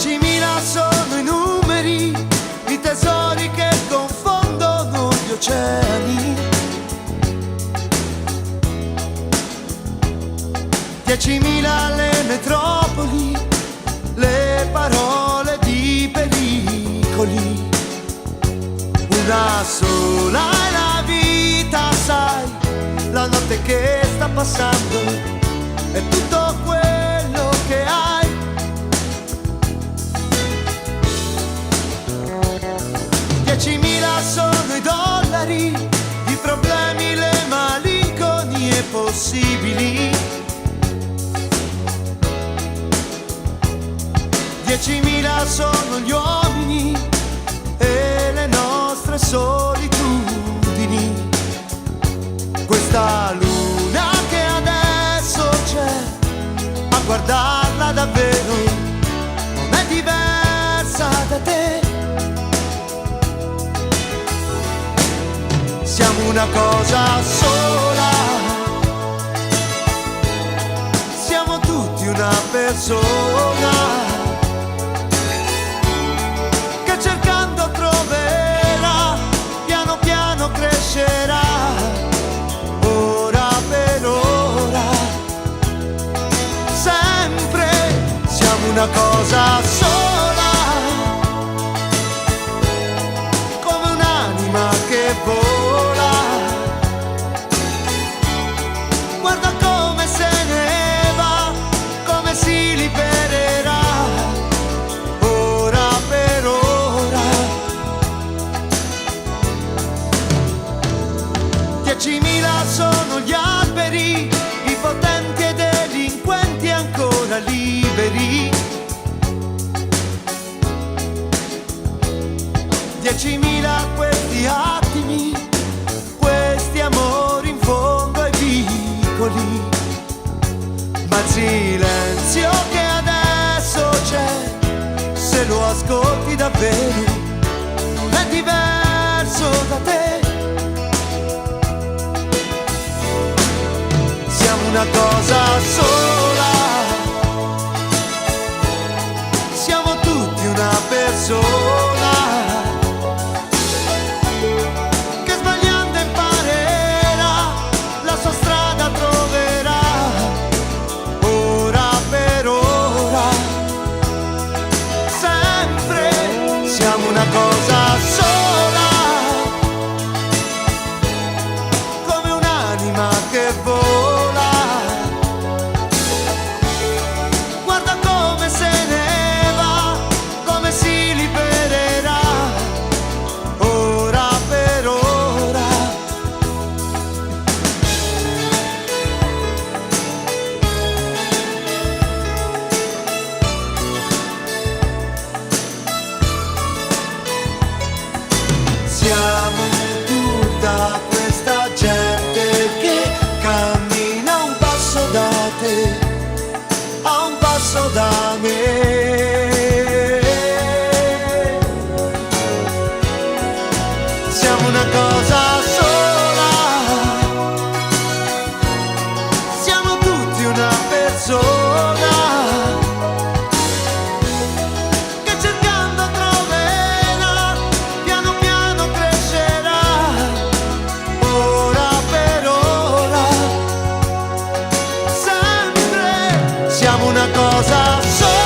10.000 sono i numeri, i tesori che confondono gli oceani. 10.000 le metropoli, le parole di pericoli. Una sola è la vita, sai, la notte che sta passando è tutto quello che hai. 10.000 sono i dollari, i problemi, le malinconie possibili. 10.000 sono gli uomini e le nostre solitudini. Questa luna che adesso c'è, a guardarla davvero non è diversa da te. Siamo una cosa sola, siamo tutti una persona che cercando troverà, piano piano crescerà, ora per ora. Sempre siamo una cosa sola, come un'anima che vola. Guarda come se ne va, come si libererà, ora per ora. 10.000 sono gli alberi, i potenti e i delinquenti ancora liberi. 10.000 questi attimi, questi amori in fondo ai vicoli. Ma il silenzio che adesso c'è, se lo ascolti davvero, non è diverso da te. Siamo una cosa sola, siamo tutti una persona che sbagliando imparerà, la sua strada troverà, ora per ora. Sempre siamo una cosa sola, come un'anima che vola. Guarda come se ne va, come si libererà, ora per ora. Siamo tutta questa gente che cammina a un passo da te, a un passo da me. Siamo una cosa sola, siamo tutti una persona che cercando troverà, piano piano crescerà, ora per ora. Sempre siamo una cosa sola.